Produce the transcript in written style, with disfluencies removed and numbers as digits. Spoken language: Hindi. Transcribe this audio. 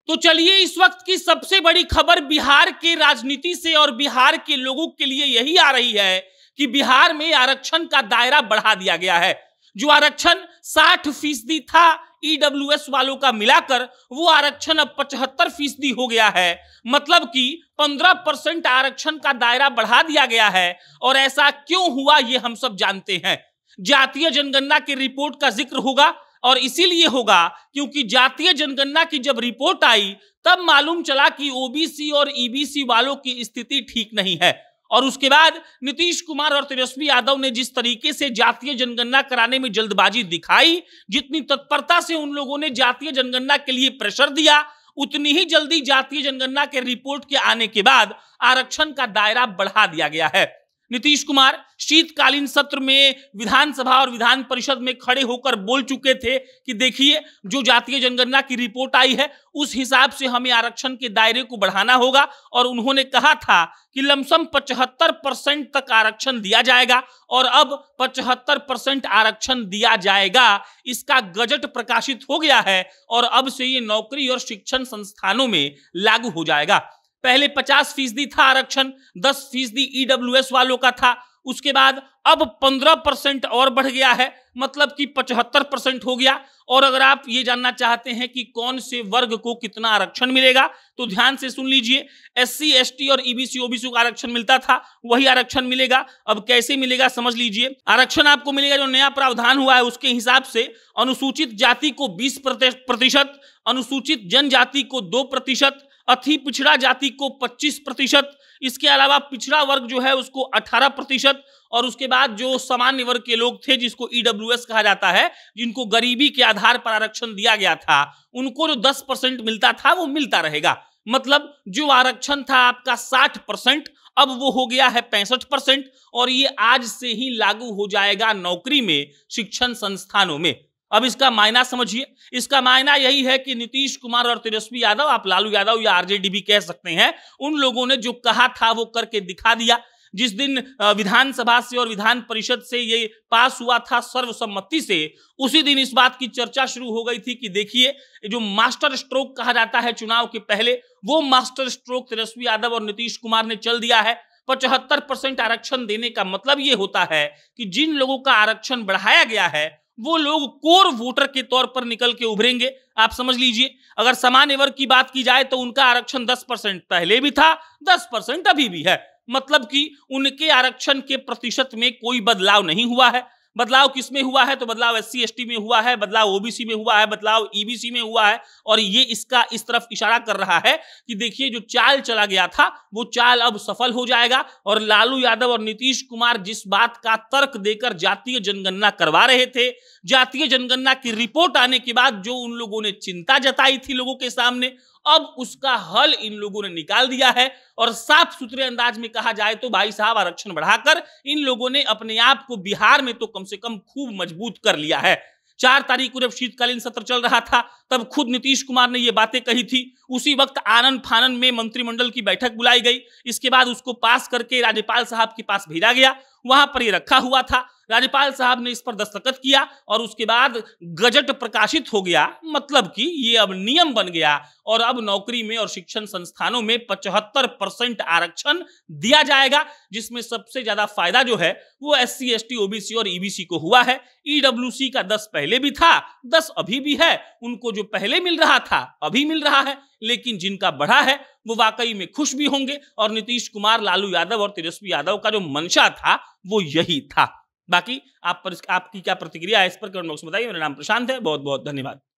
तो चलिए इस वक्त की सबसे बड़ी खबर बिहार के राजनीति से और बिहार के लोगों के लिए यही आ रही है कि बिहार में आरक्षण का दायरा बढ़ा दिया गया है। जो आरक्षण 60% था ईडब्ल्यूएस वालों का मिलाकर, वो आरक्षण अब 75% हो गया है। मतलब कि 15% आरक्षण का दायरा बढ़ा दिया गया है। और ऐसा क्यों हुआ ये हम सब जानते हैं। जातीय जनगणना की रिपोर्ट का जिक्र होगा और इसीलिए होगा क्योंकि जातीय जनगणना की जब रिपोर्ट आई तब मालूम चला कि ओबीसी और ईबीसी वालों की स्थिति ठीक नहीं है। और उसके बाद नीतीश कुमार और तेजस्वी यादव ने जिस तरीके से जातीय जनगणना कराने में जल्दबाजी दिखाई, जितनी तत्परता से उन लोगों ने जातीय जनगणना के लिए प्रेशर दिया, उतनी ही जल्दी जातीय जनगणना के रिपोर्ट के आने के बाद आरक्षण का दायरा बढ़ा दिया गया है। नीतीश कुमार शीतकालीन सत्र में विधानसभा और विधान परिषद में खड़े होकर बोल चुके थे कि देखिए, जो जातीय जनगणना की रिपोर्ट आई है उस हिसाब से हमें आरक्षण के दायरे को बढ़ाना होगा। और उन्होंने कहा था कि लमसम 75% तक आरक्षण दिया जाएगा और अब 75% आरक्षण दिया जाएगा। इसका गजट प्रकाशित हो गया है और अब से ये नौकरी और शिक्षण संस्थानों में लागू हो जाएगा। पहले 50% था आरक्षण, 10% ईडब्ल्यूएस वालों का था। उसके बाद अब 15% और बढ़ गया है, मतलब कि 75% हो गया। और अगर आप ये जानना चाहते हैं कि कौन से वर्ग को कितना आरक्षण मिलेगा तो ध्यान से सुन लीजिए। एससी, एसटी और ईबीसी, ओबीसी को आरक्षण मिलता था, वही आरक्षण मिलेगा। अब कैसे मिलेगा समझ लीजिए। आरक्षण आपको मिलेगा जो नया प्रावधान हुआ है उसके हिसाब से। अनुसूचित जाति को 20%, अनुसूचित जनजाति को 2%, अति पिछड़ा जाति को 25%, इसके अलावा पिछड़ा वर्ग जो है उसको 18%। और उसके बाद जो सामान्य वर्ग के लोग थे जिसको ईडब्ल्यूएस कहा जाता है, जिनको गरीबी के आधार पर आरक्षण दिया गया था, उनको जो 10% मिलता था वो मिलता रहेगा। मतलब जो आरक्षण था आपका 60%, अब वो हो गया है 65%। और ये आज से ही लागू हो जाएगा नौकरी में, शिक्षण संस्थानों में। अब इसका मायना समझिए। इसका मायना यही है कि नीतीश कुमार और तेजस्वी यादव, आप लालू यादव या आरजेडी भी कह सकते हैं, उन लोगों ने जो कहा था वो करके दिखा दिया। जिस दिन विधानसभा से और विधान परिषद से ये पास हुआ था सर्वसम्मति से, उसी दिन इस बात की चर्चा शुरू हो गई थी कि देखिए, जो मास्टर स्ट्रोक कहा जाता है चुनाव के पहले, वो मास्टर स्ट्रोक तेजस्वी यादव और नीतीश कुमार ने चल दिया है। 75% आरक्षण देने का मतलब ये होता है कि जिन लोगों का आरक्षण बढ़ाया गया है वो लोग कोर वोटर के तौर पर निकल के उभरेंगे। आप समझ लीजिए, अगर सामान्य वर्ग की बात की जाए तो उनका आरक्षण 10% पहले भी था, 10% अभी भी है। मतलब कि उनके आरक्षण के प्रतिशत में कोई बदलाव नहीं हुआ है। बदलाव किसमें हुआ है तो बदलाव एससी एसटी में हुआ है, बदलाव ओबीसी में हुआ है, बदलाव ईबीसी में हुआ है। और ये इसका इस तरफ इशारा कर रहा है कि देखिए, जो चाल चला गया था वो चाल अब सफल हो जाएगा। और लालू यादव और नीतीश कुमार जिस बात का तर्क देकर जातीय जनगणना करवा रहे थे, जातीय जनगणना की रिपोर्ट आने के बाद जो उन लोगों ने चिंता जताई थी लोगों के सामने, अब उसका हल इन लोगों ने निकाल दिया है। और साफ सुथरे अंदाज में कहा जाए तो भाई साहब, आरक्षण बढ़ाकर इन लोगों ने अपने आप को बिहार में तो कम से कम खूब मजबूत कर लिया है। 4 तारीख को जब शीतकालीन सत्र चल रहा था तब खुद नीतीश कुमार ने ये बातें कही थी। उसी वक्त आनन फानन में मंत्रिमंडल की बैठक बुलाई गई। इसके बाद उसको पास करके राज्यपाल साहब के पास भेजा गया। वहां पर ये रखा हुआ था। राज्यपाल साहब ने इस पर दस्तखत किया और उसके बाद गजट प्रकाशित हो गया। मतलब कि ये अब नियम बन गया और अब नौकरी में और शिक्षण संस्थानों में 75% आरक्षण दिया जाएगा, जिसमें सबसे ज्यादा फायदा जो है वो एससी, एसटी, ओबीसी और ईबीसी को हुआ है। ईडब्ल्यूसी का 10 पहले भी था, 10 अभी भी है। उनको जो पहले मिल रहा था अभी मिल रहा है, लेकिन जिनका बढ़ा है वो वाकई में खुश भी होंगे। और नीतीश कुमार, लालू यादव और तेजस्वी यादव का जो मंशा था वो यही था। बाकी आपकी क्या प्रतिक्रिया है इस पर कमेंट बॉक्स में बताइए। मेरा नाम प्रशांत है। बहुत बहुत धन्यवाद।